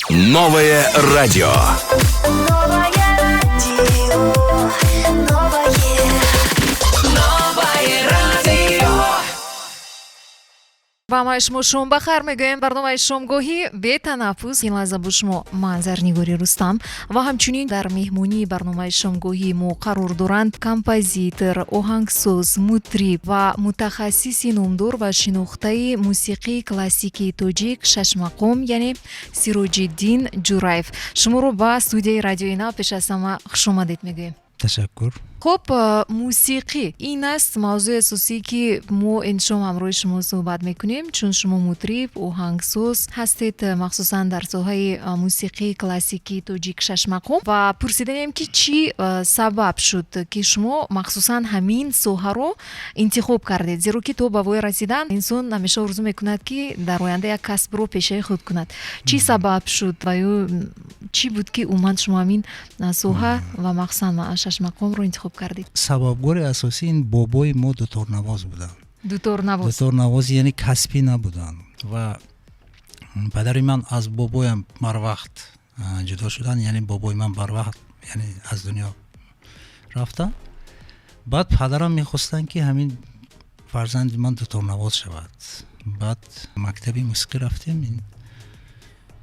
Новое радио. Новое радио, новое радио. ба ма шумо шом бахар мегӯем. барномаи шомгоҳӣ бетанаффус ин лаҳза бо шумо манзарнигори Рустам ва ҳамчунин дар меҳмонии барномаи шомгоҳӣ мо қарор доранд композитор, оҳангсоз, мутриб ва мутахассиси номдор ва шинохтаи мусиқии классикии тоҷик шашмақом яъне Сироҷиддин Ҷураев. Шуморо ба студияи радиои Нав пеш аз ҳама хушомадед мегӯем. Ташаккур. хуб, мусиқӣ ин аст мавзӯи асосие ки мо иншом ҳамроҳи шумо суҳбат мекунем, чун шумо мутриб, оҳангсоз ҳастед, махсусан дар соҳаи мусиқии классикии тоҷик шашмақом, ва пурсидаем ки чӣ сабаб шуд ки шумо махсусан ҳамин соҳаро интихоб кардед, зеро ки то ба вой расидан инсон ҳамеша орзу мекунад ки дар оянда як касбро пешаи худ кунад. Чӣ сабаб шуд ва ё чӣ буд ки умуман шумо ҳамин соҳа ва махсусан шашмақомро интихоб кардед? Сабабгори асосӣ ин бобои мо дуторнавоз буданд. Дуторнавоз Дуторнавоз яъне касбӣ набуданд ва падари ман аз бобоям барвақт ҷудо шуданд, яъне бобои ман барвақт яъне аз дунё рафтанд. Баъд падарам мехостанд ки ҳамин фарзанди ман дуторнавоз шавад. Баъд мактаби мусиқӣ рафтем.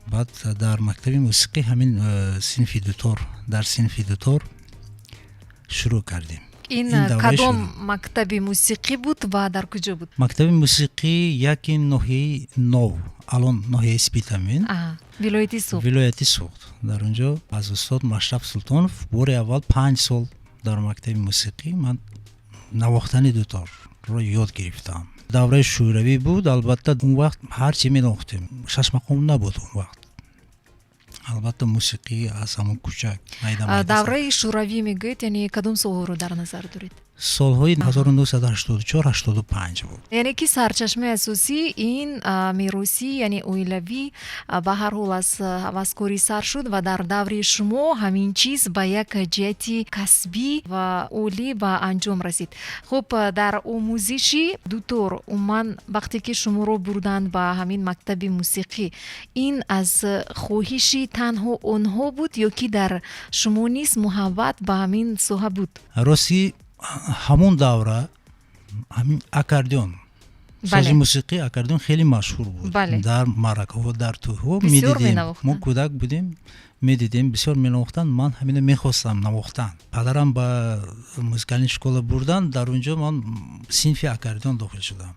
Баъд дар мактаби мусиқӣ ҳамин синфи дутор дар синфи дутор шурӯъ кардем. ин давраи кадом шурӯъ. мактаби мусиқӣ буд ва дар куҷо буд? Мактаби мусиқӣ яки ноҳияи Нов, алон ноҳияи Спитамин, вилояти Суғд. вилояти Суғд. Дар онҷо аз устод Машраф Султонов бори аввал 5 сол дар мактаби мусиқӣ ман навохтани дуторро ёд гирифтам. Давраи шӯравӣ буд, албатта он вақт ҳар чӣ менохтем. Шашмақом набуд он вақт. Албатта мусиқӣ аз ҳамон кӯчак майда давраи шӯравӣ мегӯед, яъне кадом солҳоро дар назар доред? солҳои 1984-85 буд. яъне ки сарчашмаи асосӣ ин меросӣ яъне оилавӣ ба ҳар ҳол аз ҳаваскорӣ сар шуд ва дар даври шумо ҳамин чиз ба як ҷиҳати касбӣ ва олӣ ба анҷом расид. хуб, дар омӯзиши дутор умуман вақте ки шуморо бурданд ба ҳамин мактаби мусиқӣ, ин аз хоҳиши танҳо онҳо буд ё ки дар шумо низ муҳаббат ба ҳамин соҳа буд? Рости ҳамон давра ҳамин аккордеон, сози мусиқӣ аккордеон хеле машҳур буд. Бале. Дар маъракаҳо, дар туйҳо Бисёр медидем. менавохтанд. Мо кӯдак будем, медидем бисёр менавохтанд. Ман ҳамина мехостам навохтан. Падарам ба музикални школа бурданд, дар онҷо ман синфи аккордеон дохил шудам.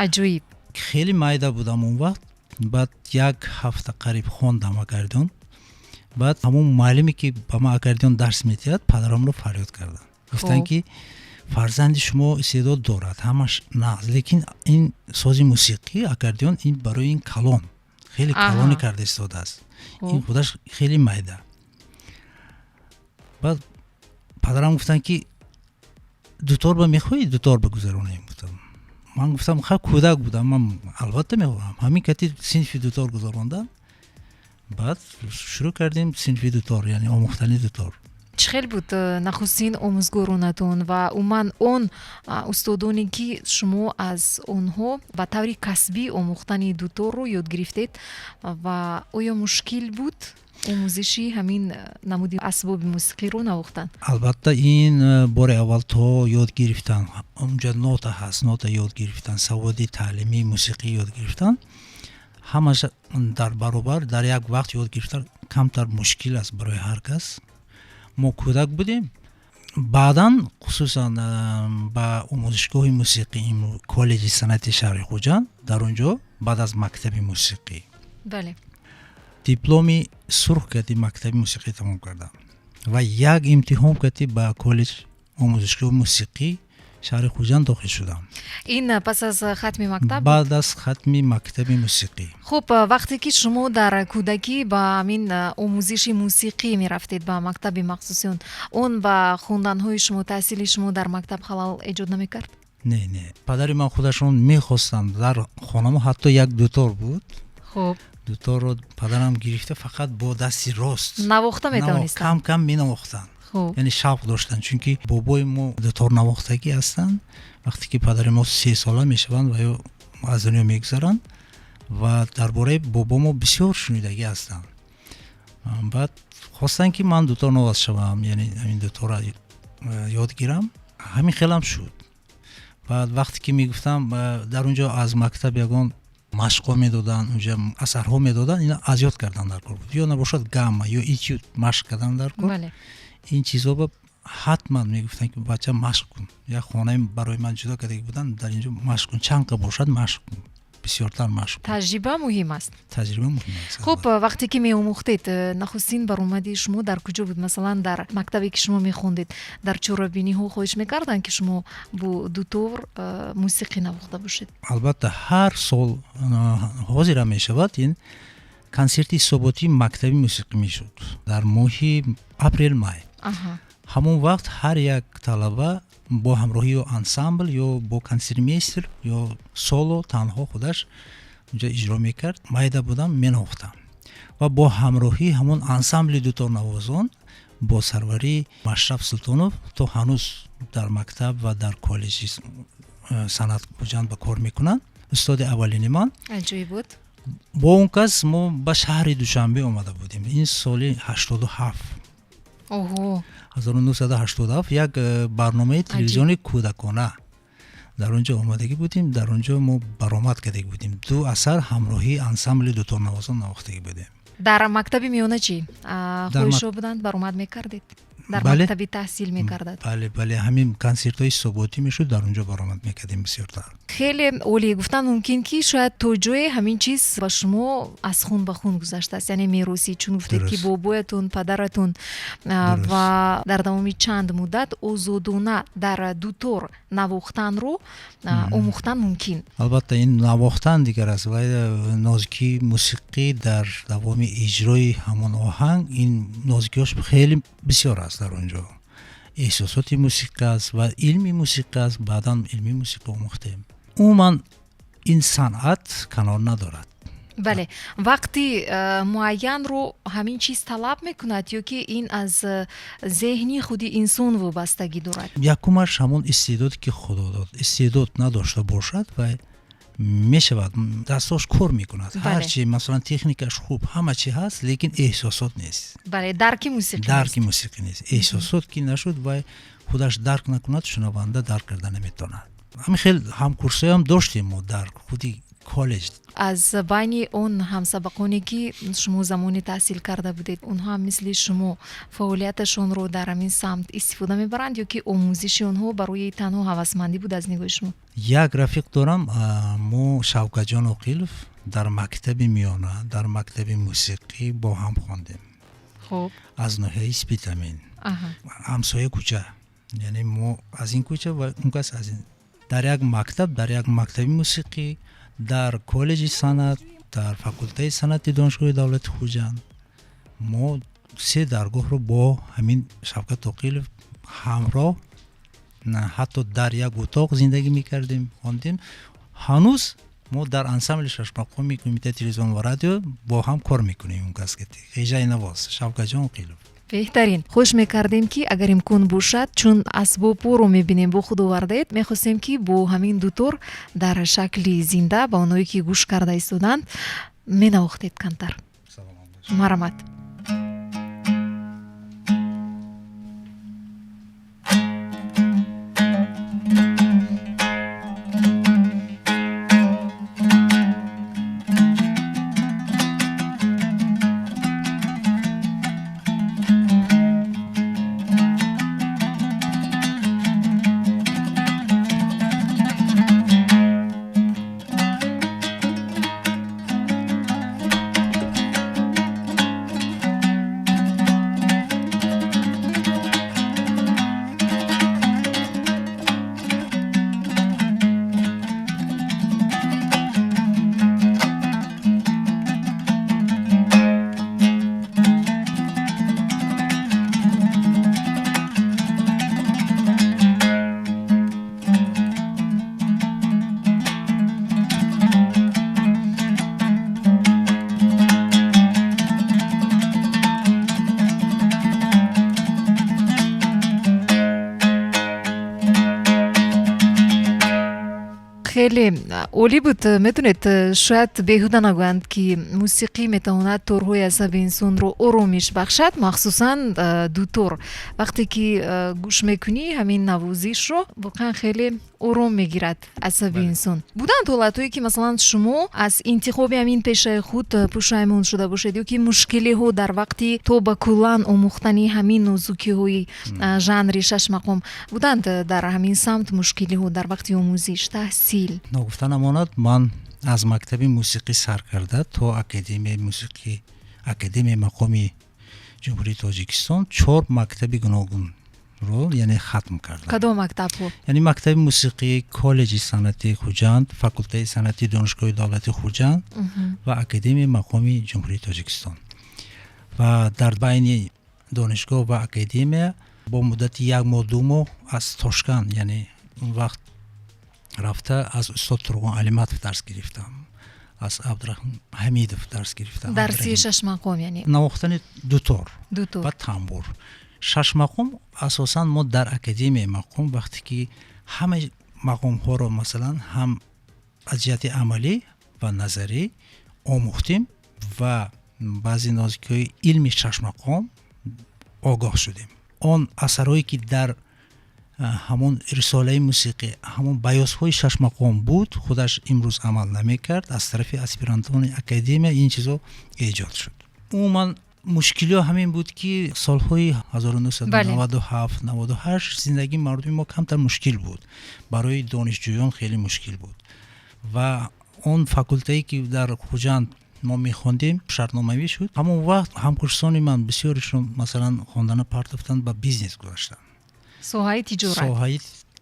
аҷоиб. Хеле майда будам он вақт. Баъд як ҳафта қариб хондам аккордеон. Баъд ҳамон муаллиме ки ба ман аккордеон дарс медиҳад, падарамро фарёд карданд. Гуфтанд ки фарзанди шумо истеъдод дорад, ҳамаш нағз, лекин ин сози мусиқӣ аккордеон ин барои ин калон, хеле калоне карда истодааст. Ин худаш хеле майда. Баъд падарам гуфтанд ки дутор ба мехоҳӣ дутор бигузаронем? Гуфтам. Ман гуфтам ха кӯдак будам, ман албатта мехоҳам. Ҳамин кати синфи дутор гузарондам. Баъд шурӯъ кардем синфи дутор, яъне омӯхтани дутор. чӣ хел буд нахустин омӯзгоронатон ва умуман он устодоне ки шумо аз онҳо ба таври касбӣ омӯхтани дуторро ёд гирифтед ва оё мушкил буд омӯзиши ҳамин намуди асбоби мусиқиро навохтан? Албатта ин бори аввал то ёд гирифтан, онҷа нота ҳаст, нота ёд гирифтан, саводи таълимӣ, мусиқӣ ёд гирифтан, ҳамаш дар баробар дар як вақт ёд гирифтан камтар мушкил аст барои ҳар кас. Мо кӯдак будем. Баъдан хусусан ба омӯзишгоҳи мусиқӣ коллеҷи санъати шаҳри Хуҷанд, дар онҷо баъд аз мактаби мусиқӣ бале, дипломи сурх кати мактаби мусиқӣ тамом кардам ва як имтиҳон кати ба коллеҷ омӯзишгоҳи мусиқӣ шаҳри Хуҷанд дохил шудам. ин пас аз хатми мактаб? баъд аз хатми мактаби мусиқӣ. хуб, вақте ки шумо дар кӯдакӣ ба ҳамин омӯзиши мусиқӣ мерафтед ба мактаби махсусиён, он ба хонданҳои шумо, таҳсили шумо дар мактаб халал эҷод намекард? Не, падари ман худашон мехостанд. Дар хонамо ҳатто як дутор буд. хуб, дуторро падарам гирифта фақат бо дасти рост навохта метавонистанд? кам менавохтанд. хуб, яъне шавқ доштанд, чунки бобои мо дутор навохтагӣ ҳастанд. вақте ки падари мо 30 сола мешаванд ва ё аз дунё мегузаранд ва дар бораи бобомо бисёр шунидагӣ ҳастанд. баъд хостан ки ман дутор новаз шавам, яъне ҳамин дутора ёд гирам. ҳамин хелам шуд. баъд вақте ки мегуфтам дар он ҷо аз мактаб ягон машқҳо медоданд, унҷа асарҳо медоданд, ина аз ёд кардан дар кор буд. ё набошад гамма ё этюд машқ кардан дар кор. бале ин чизҳо ба ҳатман мегуфтанд ки бача машқ кун. як хонаи барои ман ҷудо кардаги буданд, дар ин ҷо машқ кун, чанд қа бошад машқ кун, бисёртар машқ кун. таҷриба муҳим аст. таҷриба муҳим аст. хуб, вақте ки меомӯхтед, нахустин баромади шумо дар куҷо буд? Масалан дар мактабе ки шумо мехондед, дар чорабиниҳо хоҳиш мекарданд ки шумо бо дутор мусиқӣ навохта бошед? албатта ҳар сол ҳозира мешавад ин консерти ҳисоботии мактаби мусиқӣ мешуд дар моҳи апрел-май. Аҳа. ҳамон вақт ҳар як талаба бо ҳамроҳии ё ансамбл ё бо консертмейстер ё соло танҳо худаш унҷа иҷро мекард. майда будам менохтам ва бо ҳамроҳии ҳамон ансамбли дуторнавозон бо сарварии Машраф Султонов то ҳанӯз дар мактаб ва дар коллеҷи санъат буҷанд ба кор мекунанд. устоди аввалини ман. аҷоиб буд. бо он кас мо ба шаҳри Душанбе омада будем. ин соли 87. оҳо 1987 як барномаи телевизиони кӯдакона дар он ҷо омадагӣ будем. дар он ҷо мо баромад кардагӣ будем. ду асар ҳамроҳии ансамбли дуторнавозон навохтагӣ будем. дар мактаби миёна чӣ хоҳишо буданд? баромад мекардед? дар Бале. мактаби таҳсил мекардад? бале ҳамин консертҳои ҳисоботӣ мешуд, дар он ҷо баромад мекардем бисёртар. хеле олӣ. гуфтан мумкин ки шояд то ҷое ҳамин чиз ба шумо аз хун ба хун гузаштааст, яъне меросӣ, чун гуфтед ки бобоятон, падаратон ва дар давоми чанд муддат озодона дар дутор навохтанро омӯхтан мумкин. албатта ин навохтан дигар аст, вай нозикии мусиқӣ дар давоми иҷрои ҳамон оҳанг, ин нозикиҳош хеле бисёр аст. дар он ҷо эҳсосоти мусиқа аст ва илми мусиқа аст. баъдан илми мусиқа омӯхтем. умуман ин санъат канор надорад. бале, вақти муайянро ҳамин чиз талаб мекунад ё ки ин аз зеҳни худи инсон вобастагӣ дорад? якумаш ҳамон истеъдоде ки худо дод. истеъдод надошта бошад вай мешавад, дастош кор мекунад. ҳарчи масалан техникаш хуб, ҳама чи ҳаст, лекин эҳсосот нест. бале, дарки мусиқӣ дарки мусиқӣ нест. эҳсосот ки нашуд вай худаш дарк накунад, шунаванда дарк карда наметавонад. ҳамин хел ҳамкурсоям доштем мо дар худи коллеҷ. аз байни он ҳамсабақоне ки шумо замоне таҳсил карда будед, онҳо ҳам мисли шумо фаъолияташонро дар ҳамин самт истифода мебаранд ё ки омӯзиши онҳо барои танҳо ҳавасмандӣ буд аз нигоҳи шумо? як рафиқ дорам, мо Шавкатҷон Оқилов дар мактаби миёна, дар мактаби мусиқӣ бо ҳам хондем. хуб, аз ноҳияи Спитамин, ҳамсоя кӯча, яъне мо аз ин кӯча ва он кас аз ин. дар як мактаб, дар як мактаби мусиқӣ, дар коллеҷи санъат, дар факултаи санъати донишгоҳи давлати Хуҷанд мо се даргоҳро бо ҳамин Шавкат Оқилов ҳамроҳ, ҳатто дар як утоқ зиндагӣ мекардем, хондем. ҳанӯз мо дар ансамбли шашмақоми Кумитаи телевизион ва радио бо ҳам кор мекунем. он кас ки Хежаи Навоз, Шавкатҷон Оқилов. беҳтарин. хоҳиш мекардем ки агар имкон бошад, чун асбобҳоро мебинем бо худ овардаед, мехостем ки бо ҳамин дутор дар шакли зинда ба онҳое ки гӯш карда истоданд менавохтед камтар. марамат. خیلی عالی بود. میدونید شاید بهوده نگویند که موسیقی میتواند طورهای عصبی انسان رو آرامش بخشد، مخصوصا دو طور. وقتی که گوش میکنی همین نوازش رو واقعا خیلی آرام میگیرد عصبی انسان. بودن حالتایی که مثلا شما از انتخاب همین پیشه خود پشیمون شده باشید یا که مشکلی ها در وقتی تو با کلان آموختنی همین نازکی های ژانر شش مقام بودند در همین سمت مشکلی ها در وقتی آموزش تحصیل؟ نگفتن امانت، من از مکتب موسیقی سر کرده تا اکادمی موسیقی اکادمی مقامی جمهوری تاجیکستان 4 مکتب گوناگون رو یعنی ختم کردم. کدام مکتب ها؟ یعنی مکتب موسیقی کالج صنعتی خوجند، فاکولته صنعتی دانشگاه دولتی خوجند و اکادمی مقامی جمهوری تاجیکستان. و در بین دانشگاه و اکادمی با مدت 1 ماه 2 ماه از تاشکند، یعنی اون وقت رفته از استاد ترغان علیمتov درس گرفتم، از عبدالرحمن حمیدov درس گرفتم. درسی شش مقام یعنی نواختن دوتار دو طور. و تنبور. 6 مقام اساسا ما در اکادمی مقام وقتی که همه مقام ها رو مثلا هم از جهت عملی و نظری آموختیم و بعضی نازکی علمی 6 مقام آگاه شدیم. آن اثرهایی که در همون رساله موسیقی همون بیاس های 6 مقام بود خودش امروز عمل نمی کرد، از طرف اسپیرانتان اکادمی این چیزا ایجاد شد. عموما مشکلی همین بود که سالهای 1997 98 زندگی مردم ما کمتر مشکل بود، برای دانشجویان خیلی مشکل بود و اون فاکولته‌ای که در خوجند ما میخوندیم شرطنامه‌ای شد. همون وقت همکورسان من بسیارشون مثلا خواندن پرتفتن به بیزنس گذاشتن، سوهای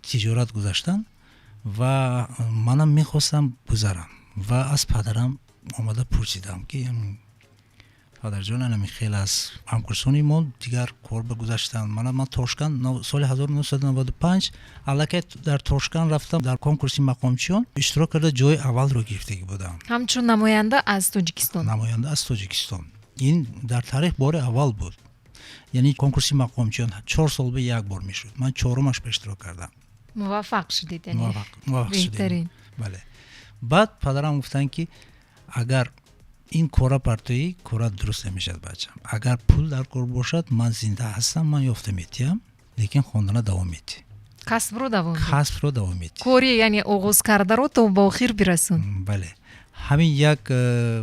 تجارت گذاشتن و منم میخواستم گذارم و از پدرم آمده پرسیدم که پدر جان خیلی از همکورسانی ما دیگر کار بگذاشتن. من تاشکند سال 1995 الکی در تاشکند رفتم، در کنکورس مقامچیان اشتراک کرده، جای اول رو گرفته بودم، همچون نماینده از تاجیکستان. این در تاریخ بار اول بود، یعنی کنکورس مقامچیان 4 سال به 1 بار میشد. من 4مش به اشتراک کردم. موفق شدید یعنی موفق بهترین. بله. بعد پدرم گفتن که اگر این کورا پرتویی کورا درست نمیشد بچم، اگر پول در کار باشد من زنده هستم، من یافته میتیم، لیکن خواندن دوام میتی، کسب رو دوام میتی، کوری یعنی آغاز کرده رو تا با آخر برسون. بله. همین یک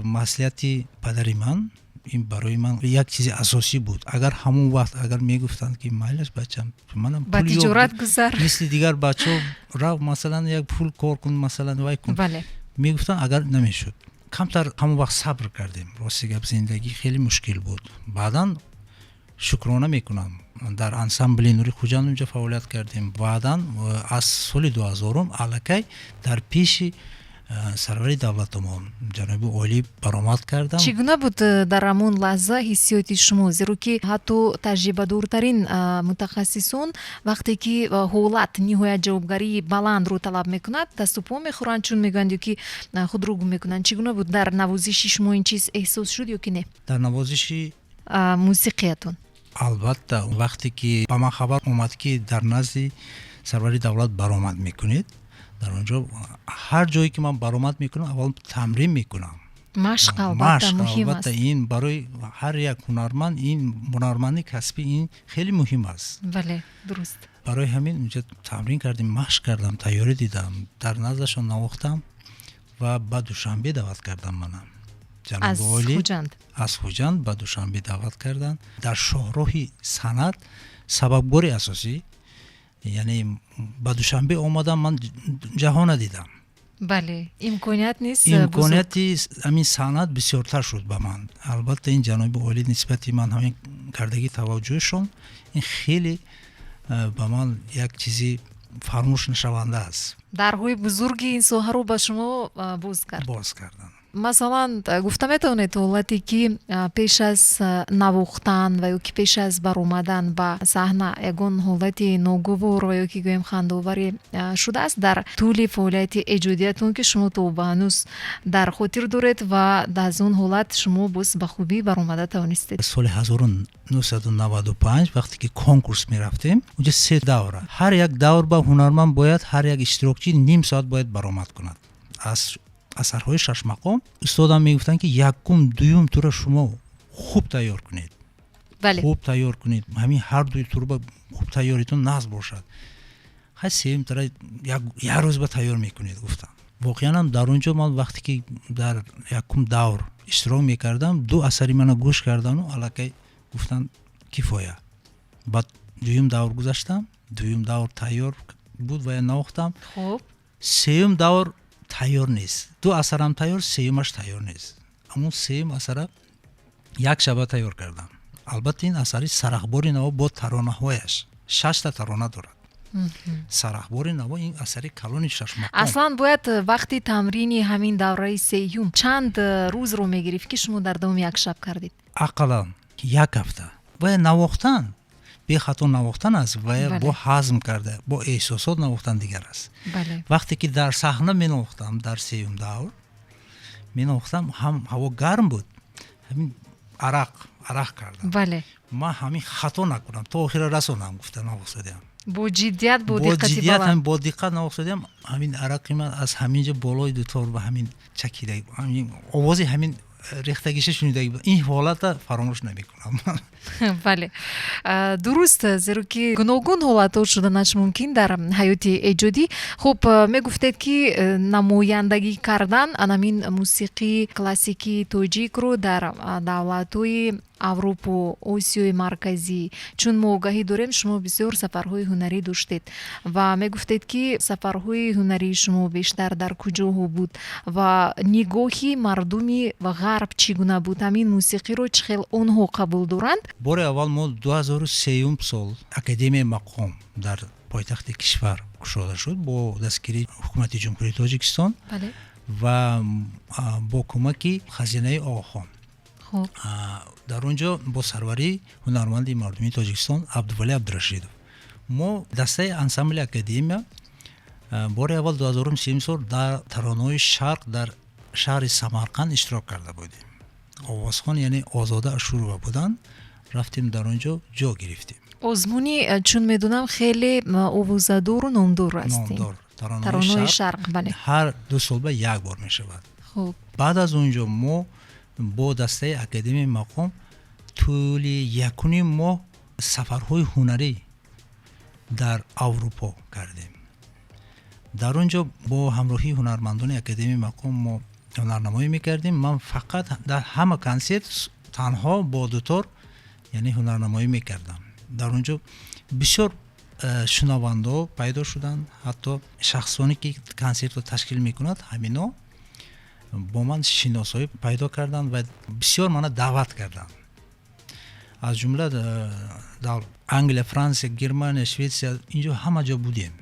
مسئولیتی پدری من، این برای من یک چیز اساسی بود. اگر همون وقت اگر میگفتند که مایلش بچم منم با تجارت گذار مثل دیگر بچه را مثلا یک پول کار کن مثلا وای کن، بله میگفتن اگر نمیشد. کمتر همون وقت صبر کردیم. راستی گپ زندگی خیلی مشکل بود. بعداً شکرانه میکنم در انسامبل نوری خوجند اونجا فعالیت کردیم. بعداً از سال 2000 الکی در پیش سروری دولتمان جناب عالی برآمد کردم. چگونه بود در همون لحظه حسیات شما؟ زیرا که حتی تجربه دورترین متخصصون وقتی که حالت نهایت جوابگری بلند رو طلب میکند دست و پا میخورن، چون میگن که خود رو گم میکنن. چگونه بود در نوازش شما این چیز احساس شد یا که نه؟ در نوازش موسیقیتون البته وقتی که به من خبر اومد که در نزد سروری دولت برآمد میکنید، در اونجا هر جایی که من برآمد میکنم اول تمرین میکنم. مشق البته مهم است. این برای هر یک هنرمند، این هنرمندی کسبی این خیلی مهم است. بله درست. برای همین اونجا تمرین کردیم، مشق کردم، تیاری دیدم، در نزدشون نواختم و بعد دوشنبه دعوت کردم منم. از خوجند. از خوجند بعد دوشنبه دعوت کردن در شاهراه صنعت سبکبار اساسی، یعنی با دوشنبه اومدم. من جهان ندیدم. بله امکانیت نیست. امکانیتی همین صنعت بسیارتر شد به من. البته این جناب عالی نسبتی من همین کردگی توجهشون این خیلی به من یک چیزی فراموش نشونده است. درهای بزرگی این ساحه رو با شما باز کردن. масалан гуфта метавонед ҳолате ки пеш аз навохтан ва ё ки пеш аз баромадан ба саҳна ягон ҳолати ноговор ва ё ки гӯем хандоваре шудааст дар тӯли фаъолияти эҷодиятон ки шумо то ба ҳанӯз дар хотир доред ва аз он ҳолат шумо боз ба хубӣ баромада тавонистед? соли 1995 вақте ки конкурс мерафтем, уҷа 3 давра. Ҳар як давр ба ҳунарманд бояд ҳар як иштирокчӣ ним соат бояд баромад кунад. Аз асарҳои 6 мақом устодам мегуфтанд ки якум, дуюм тура шумо хуб тайёр кунед. Бале. Хуб тайёр кунед. Ҳамин ҳар дуи тура хуб тайёритон нағз бошад. ҳай сеюм тура як рӯз ба тайёр мекунед гуфтам. воқеан дар онҷо ман вақте ки дар якум давр иштирок мекардам, 2 асари мана гӯш кардану аллакай гуфтанд кифоя. Баъд дуюм давр гузаштам, дуюм давр тайёр буд ва я навохтам. Хуб. Сеюм давр тайёр нест. 2 асарам тайёр, сеюмаш тайёр нест. Аммо сеюм асара як шаба тайёр кардам. албатта ин асари сарахбори наво бо таронаҳояш 6 та тарона дорад. сарахбори наво ин асари калони 6 мақом. аслан бояд вақти тамрини ҳамин давраи сеюм чанд рӯзро мегирифт ки шумо дар давоми як шаб кардед? ақаллан як ҳафта. ва навохтан бехато навохтан аст ва бо ҳазм карда бо эҳсосот навохтан дигар аст. Бале. вақте ки дар саҳна менавохтам дар сеюм давр менавохтам, ҳам ҳаво гарм буд, ҳамин арақ кардам. Бале. ман ҳамин хато накунам то охира расонам гуфта навохтадам. бо ҷиддият бо бо диққати ҷиддият баланд. бо диққат навохтадам. ҳамин арақи ман аз ҳаминҷа болои дутор ба ҳамин чакидаги ҳамин овози ҳамин рехтагиша шунидаги буд. ин ҳолата фаромӯш намекунам. бале. дуруст, зеро ки гуногун ҳолатҳо шуданаш мумкин дар ҳаёти эҷодӣ. хуб, мегуфтед ки намояндагӣ кардан анамин мусиқии классикии тоҷикро дар давлатҳои аврупу осиёи марказӣ, чун мо огаҳӣ дорем шумо бисёр сафарҳои ҳунарӣ доштед ва мегуфтед ки сафарҳои ҳунарии шумо бештар дар куҷоҳо буд ва нигоҳи мардуми ғарб чӣ гуна буд? ҳамин мусиқиро чӣ хел онҳо қабул доранд? бори аввал мо 2003 сол академияи мақом дар пойтахти кишвар кушода шуд бо дастгирии ҳукумати ҷумҳурии Тоҷикистон ва бо кӯмаки хазинаи Оғохон. дар онҷо бо сарварии ҳунарманди мардумии Тоҷикистон Абдували Абдурашидов мо дастаи ансамбли академия бори аввал 2003 сол дар таронаҳои шарқ дар шаҳри Самарқанд иштирок карда будем. овозхон яъне Озода Ашурова буданд. рафтем дар онҷо ҷо гирифтем. озмуни чун медонам хеле овозадору номдор аст. номдор таронаҳои шарқ. Бале. ҳар 2 сол ба як бор мешавад. хуб. баъд аз онҷо мо бо дастаи академияи мақом тӯли якуни моҳ сафарҳои ҳунарӣ дар Аврупо кардем. дар онҷо бо ҳамроҳии ҳунармандони академияи мақом мо ҳунарнамоӣ мекардем. ман фақат дар ҳама консерт танҳо бо дутор яъне ҳунарнамоӣ мекардам. дар онҷо бисёр шунавандо пайдо шуданд. ҳатто шахсоне ки консертро ташкил мекунад ҳамино бо ман шиносоӣ пайдо карданд ва бисёр мана даъват карданд. аз ҷумла дар Англия, Франсия, Германия, Шветсия инҷо ҳама ҷо будем.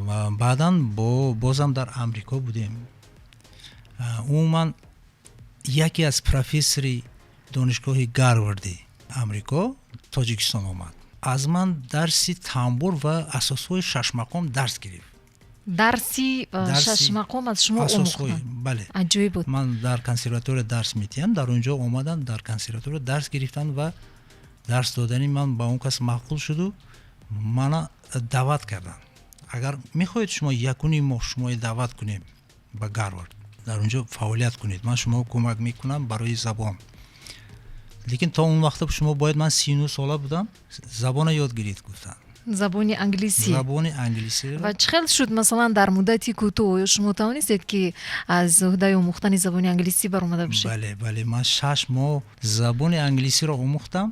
ва баъдан бозам дар Амрико будем. умуман яке аз профессори донишгоҳи Гарварди Амрико Тоҷикистон омад. аз ман дарси тамбур ва асосҳои шашмақом дарс гирифт. дарси шашмақом аз шумо омӯхтанд? бале. аҷоиб буд. ман дар консерватория дарс метиҳам. дар онҷо омадан дар консерватория дарс гирифтанд ва дарс додани ман ба он кас маъқул шуду мана даъват карданд. агар мехоҳед шумо якуни моҳ шумои даъват кунем ба Гарвард, дар онҷо фаъолият кунед, ман шумо кӯмак мекунам барои забон. лекин то он вақта шумо бояд, ман 39 сола будам, забона ёд гиред гуфтанд. забони англисӣ. забони англисӣ. ва чӣ хел шуд масалан дар муддати кӯтоҳ оё шумо тавонистед ки аз ӯҳдаи омӯхтани забони англисӣ баромада бошед? бале, ман 6 моҳ забони англисиро омӯхтам.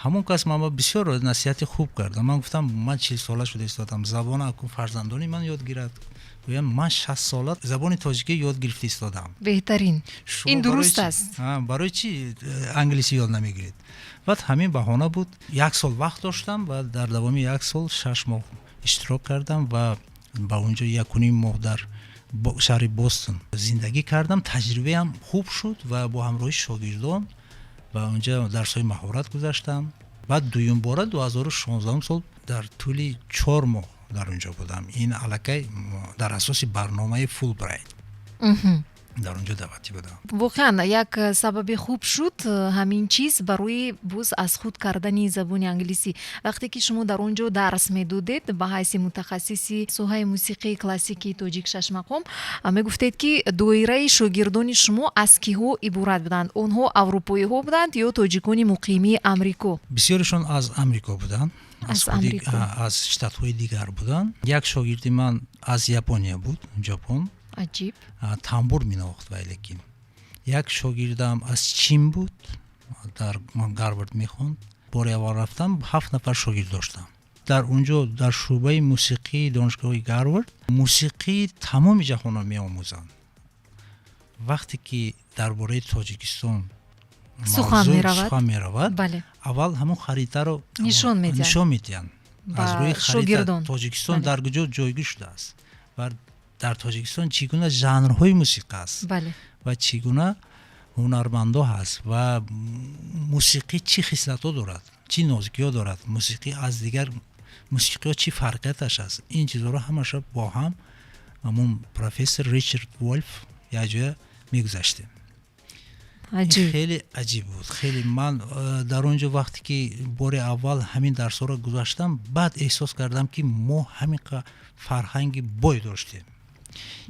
ҳамон кас ман бисёр насиҳати хуб кард. ман гуфтам ман 40 сола шуда истодам, забона аку фарзандони ман ёд гирад. гӯям ман 60 сола забони тоҷикӣ ёд гирифта истодам. беҳтарин. ин дуруст аст. барои чӣ англисӣ ёд намегиред? баъд ҳамин баҳона буд. 1 сол вақт доштам ва дар давоми 1 сол 6 моҳ иштирок кардам ва ба онҷо 1.5 моҳ дар شهر بوستون زندگی کردم. تجربه هم خوب شد و با همراهی شاگردان و اونجا درس‌های مهارت گذاشتم. بعد دویم بار 2016 سال در طول 4 ماه در اونجا بودم. این علاقه در اساس برنامه فول برایت در اونجا دعوتی بودم. واقعا یک سبب خوب شد همین چیز برای بوز از خود کردن زبان انگلیسی. وقتی که شما در اونجا درس میدادید به حیث متخصصی سوهای موسیقی کلاسیکی تاجیک شش مقام، میگفتید که دایره شاگردان شما از کیها عبارت بودند؟ اونها اروپایی ها بودند یا تاجیکان مقیمی امریکا؟ بسیارشون از امریکا بودند. از شتات های دیگر بودند. یک شاگرد من از ژاپنیا بود، ژاپن. عجیب. تنبور می نواخت. ولی یک شاگردم از چین بود، در گاروارد می خوند. بار اول رفتم 7 نفر شاگرد داشتم. در اونجا در شعبه موسیقی دانشگاه گاروارد موسیقی تمام جهان می آموزند. وقتی که درباره تاجیکستان سخن می رود، بله. اول همون خریطه رو نشان میدن. از روی خریطه تاجیکستان در کجا جایگیر شده است و در تاجیکستان چگونه ژانرهای موسیقی است. بله. و چگونه هنرمندا هست و موسیقی چی خصلت‌ها دارد، چی نازکی‌ها دارد، موسیقی از دیگر موسیقی‌ها چی فرقیتش است. این چیزها رو همش با هم همون پروفسور ریچارد وولف یا جای میگذاشتیم. خیلی عجیب بود. خیلی من در اونجا وقتی که بار اول همین درس‌ها رو گذاشتم، بعد احساس کردم که ما همین فرهنگ بای داشتیم.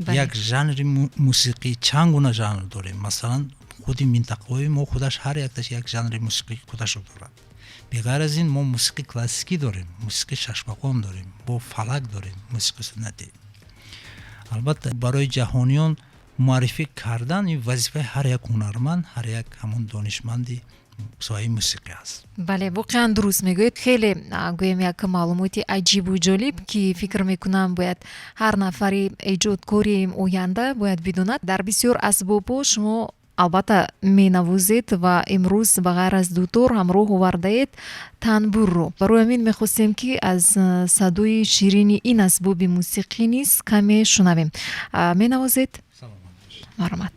یک ژانر موسیقی چند گونه ژانر داریم. مثلا خودی منطقه‌های ما خودش هر یک ژانر موسیقی خودش دارد. بغیر از این ما موسیقی کلاسیکی داریم، موسیقی شش مقام داریم، با فلک داریم، موسیقی سنتی. البته برای جهانیان معرفی کردن این وظیفه هر یک هنرمند، هر یک همون دانشمندی سوای موسیقی است. بله واقعا درست میگوید. خیلی گویم یک معلوماتی عجیب و جالب که فکر میکنم باید هر نفری ایجادکاری آینده باید بداند. در بسیار اسباب شما البته می نوازید و امروز به غیر از دوتور همراه آورده اید تنبور رو. برای همین میخواستیم که از صدای شیرین این اسباب موسیقی نیست کمی شنویم. می نوازید؟ مرحمت.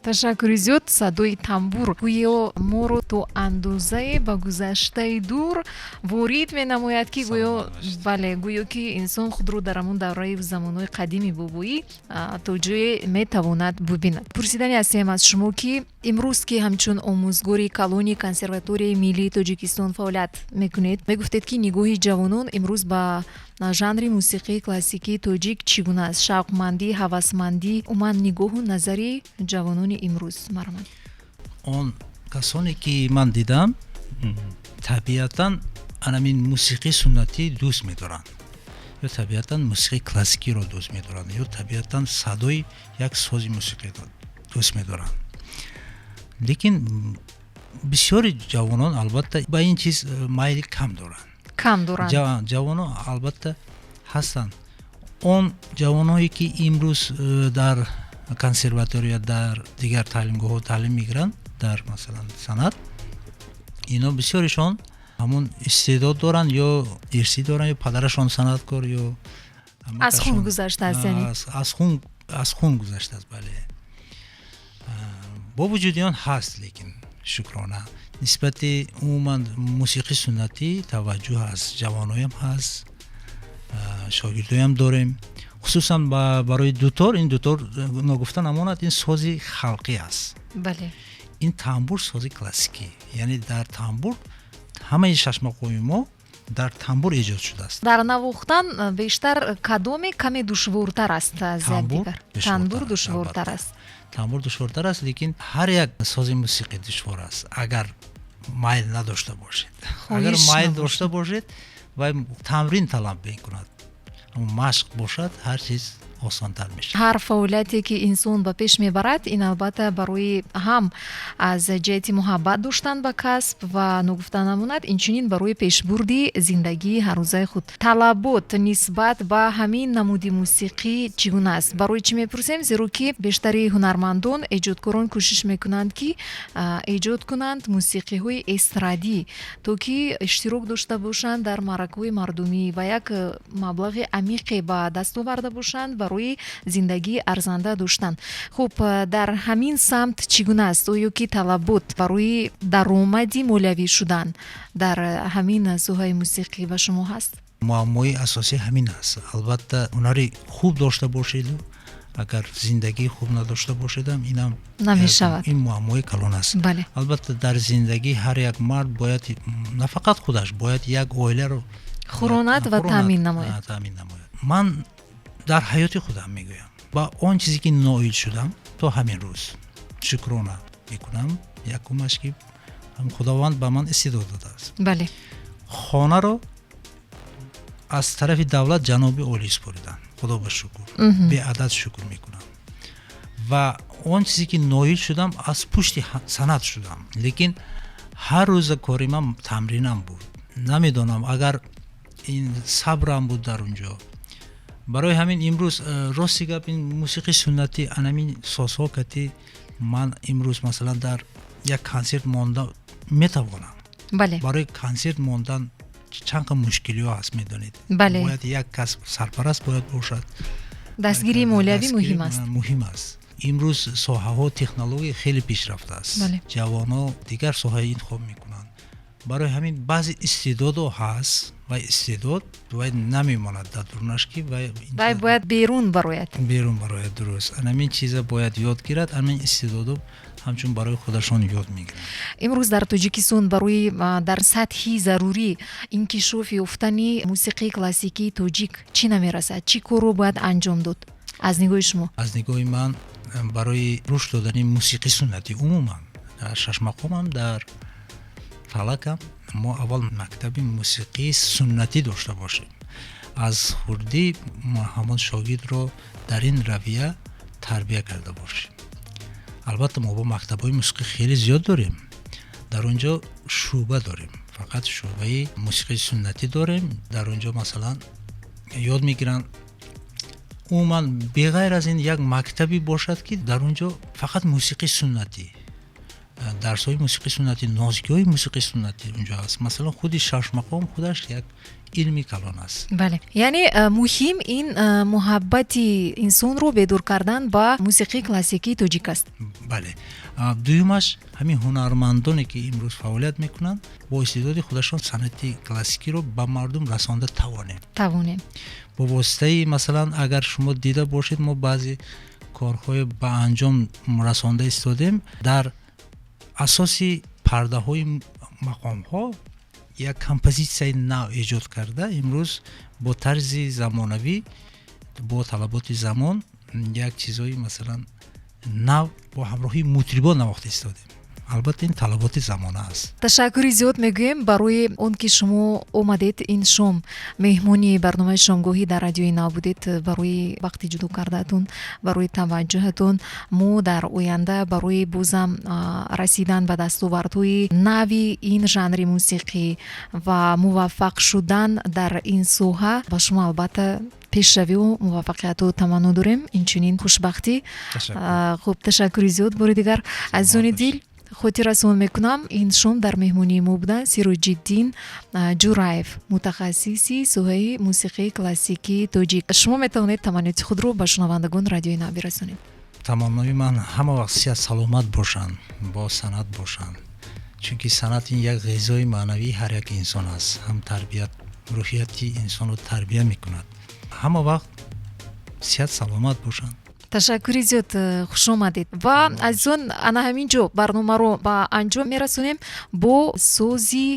تشکر زیاد. صدای تنبور گویا ما رو تو اندازه به گذشته دور وارد می نماید که گویا بله گویا که انسان خود رو در همون دوره زمانهای قدیمی بابایی تا جای می تواند ببیند. پرسیدنی هستیم از شما که امروز که همچون آموزگاری کلونی کنسرواتوری ملی تاجیکستان فعالیت میکنید، میگفتید که نگاه جوانان امروز با ژانر موسیقی کلاسیکی تاجیک چگونه است؟ شوقمندی، هوسمندی، عموما نگاه و نظری جوانان امروز مرمن؟ اون کسانی که من دیدم طبیعتاً همین موسیقی سنتی دوست می‌دارند یا طبیعتاً موسیقی کلاسیکی رو دوست می‌دارند یا طبیعتاً صدای یک ساز موسیقی رو دوست می‌دارند. لیکن بسیاری جوانان البته با این چیز مایل کم دارند. جوانان البته هستند. اون جوانایی که امروز در کنسرواتوری یا در دیگر تعلیمگاه ها تعلیم میگیرند، در مثلا سنت، اینا بسیارشان ҳамон истеъдод доранд ё ирсӣ доранд ё падарашон санъаткор ё аз хун гузаштааст яъне аз хун гузаштааст. бале бо вуҷуди он ҳаст, лекин шукрона нисбати умуман мусиқи суннатӣ таваҷҷӯҳ ҳаст, ҷавоноям ҳаст, шогирдоям дорем. хусусан барои дутор, ин дутор ногуфта намонад, ин сози халқӣ аст. бале ин тамбур сози классикӣ, яъне дар тамбур ҳамаи шашмақҳои мо дар тамбур эҷод шудааст. дар навохтан бештар кадоме каме душвортар аст аз якдигар? танбур душвортар аст. тамбур душвортар аст, лекин ҳар як сози мусиқӣ душвор аст агар майл надошта бошед. агар майл дошта бошед ва тамрин талаб мекунад, машқ бошад, ҳар чиз осонтар мешавад. ҳар фаъолияте ки инсон ба пеш мебарад, ин албатта барои ҳам аз ҷиҳати муҳаббат доштан ба касб ва ногуфта намонад, инчунин барои пешбурди зиндагии ҳаррӯзаи худ. Талабот нисбат ба ҳамин намуди мусиқӣ чӣ гуна аст? Барои чӣ мепурсем? Зеро ки бештари ҳунармандон, эҷодкорон кӯшиш мекунанд ки эҷод кунанд мусиқиҳои эстрадӣ, то ки иштирок дошта бошанд дар маъракаҳои мардумӣ ва як маблағи амиқе ба даст оварда бошанд барои зиндагии арзанда доштан. Хуб, дар ҳамин самт чӣ гуна аст? оё ки талабот барои даромади молиявӣ шудан дар ҳамин соҳаи мусиқӣ ба шумо ҳаст? муаммои асосӣ ҳамин аст. албатта ҳунари хуб дошта бошеду агар зиндагии хуб надошта бошедам, инам намешавад. ин муаммои калон аст. бале албатта дар зиндагии ҳар як мард бояд на фақат худаш, бояд як оиларо хуронад ва таъмин намояд. ман дар ҳаёти худам мегӯям, ба он чизе ки ноил шудам то ҳамин рӯз шукрона мекунам, якумаш ки худованд ба ман истеъдод додааст. бале хонаро аз тарафи давлат ҷаноби олӣ спориданд. худо ба шукр, беадад шукр мекунам. ва он чизе ки ноил шудам, аз пушти санъат шудам, лекин ҳар рӯза кори ман тамринам буд. намедонам агар ин сабрам буд дар унҷо. барои ҳамин имрӯз рости гап, ин мусиқи суннатӣ анамин созҳо кати ман имрӯз масалан дар як консерт монда метавонам. бале барои консерт мондан чанд қа мушкилиҳо ҳаст, медонед. бале бояд як кас сарпараст бояд бошад. дастгирии молиявӣ муҳим аст. имрӯз соҳаҳо технология хеле пешрафтааст. бале ҷавонҳо дигар соҳаи интихоб мекунанд. барои ҳамин баъзе истеъдодо ҳаст ва истеъдод вай намемонад дар дурнаш ки вай бояд берун барояд. дуруст. анамин чиза бояд ёд гирад, анамин истеъдодо ҳамчун барои худашон ёд мегиранд. имрӯз дар Тоҷикистон барои дар сатҳи зарурӣ инкишоф ёфтани мусиқии классикии тоҷик чӣ намерасад? чӣ корро бояд анҷом дод аз нигоҳи шумо? аз нигоҳи ман барои рушд додани мусиқи суннатӣ умуман дар Шашмақомам, дар Фалакам мо аввал мактаби мусиқии суннатӣ дошта бошем. аз хурдӣ ҳамон шогирдро дар ин равия тарбия карда бошем. албатта мо бо мактабҳои мусиқӣ хеле зиёд дорем. дар он ҷо шӯъба дорем, фақат шӯъбаи мусиқии суннатӣ дорем. дар он ҷо масалан ёд мегиранд. умуман беғайр аз ин як мактаби бошад ки дар он ҷо фақат мусиқии суннатӣ, дарсҳои мусиқии суннатӣ, нозикиҳои мусиқии суннатӣ унҷо аст. масалан худи Шашмақом худаш як илми калон аст. бале, яъне муҳим ин муҳаббати инсонро бедор кардан ба мусиқии классикии тоҷик аст. бале. дуюмаш ҳамин ҳунармандоне ки имрӯз фаъолият мекунанд, бо истеъдоди худашон санъати классикиро ба мардум расонда тавонем. бо воситаи масалан агар шумо дида бошед, мо баъзе корҳои ба анҷом расонда истодем. дар асоси пардаҳои мақомҳо як композитсияи нав эҷод карда, имрӯз бо тарзи замонавӣ, бо талаботи замон як чизҳои масалан нав бо ҳамроҳии мутрибон навохта истодем. албатта ин талаботи замона аст. ташаккури зиёд мегӯем барои он ки шумо омадед ин шом меҳмони барномаи шомгоҳӣ дар радиои Нав будед. барои вақти ҷудо кардаатон, барои таваҷҷӯҳатон. мо дар оянда барои бозам расидан ба дастовардҳои нави ин жанри мусиқӣ ва муваффақ шудан дар ин соҳа ба шумо албатта пешравию муваффақияту таманно дорем. инчунин хушбахтӣ. хуб, ташаккури зиёд бори дигар. азизони дил, хотиррасон мекунам ин шом дар меҳмонии мо буданд Сироҷиддин Ҷураев, мутахассиси соҳаи мусиқии классикии тоҷик. Шумо метавонед таманниёти худро ба шунавандагон радиои Нав бирасонед. тамомнои ман ҳама вақт сиҳат саломат бошанд, бо санъат бошанд, чунки санъат ин як ғизои маънавии ҳар як инсон аст. ҳам тарбият рӯҳияти инсонро тарбия мекунад. ҳама вақт сиҳат саломат бошанд. ташаккури зиёд, хушомадед. Ва азизон, ана ҳамин ҷо барномаро ба анҷом мерасонем бо сози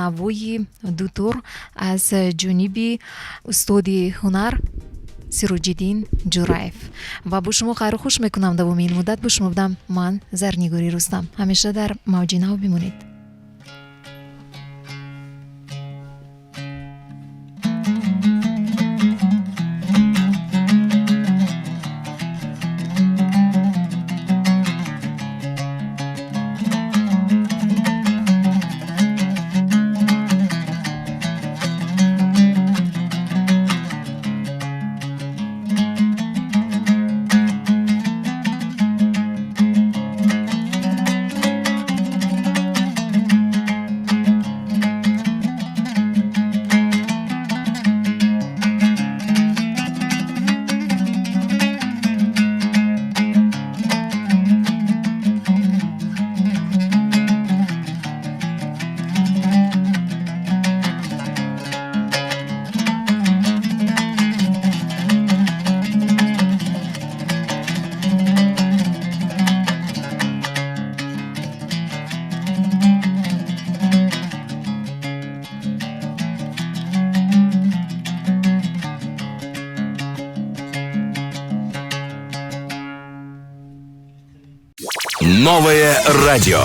навои дутор аз ҷониби устоди ҳунар Сироҷиддин Ҷураев. Ва бо шумо хайру хуш мекунам. давоми ин муддат бо шумо будам ман, Зарнигори Рустам. ҳамеша дар мавҷи Нав бимонед. Новое радио.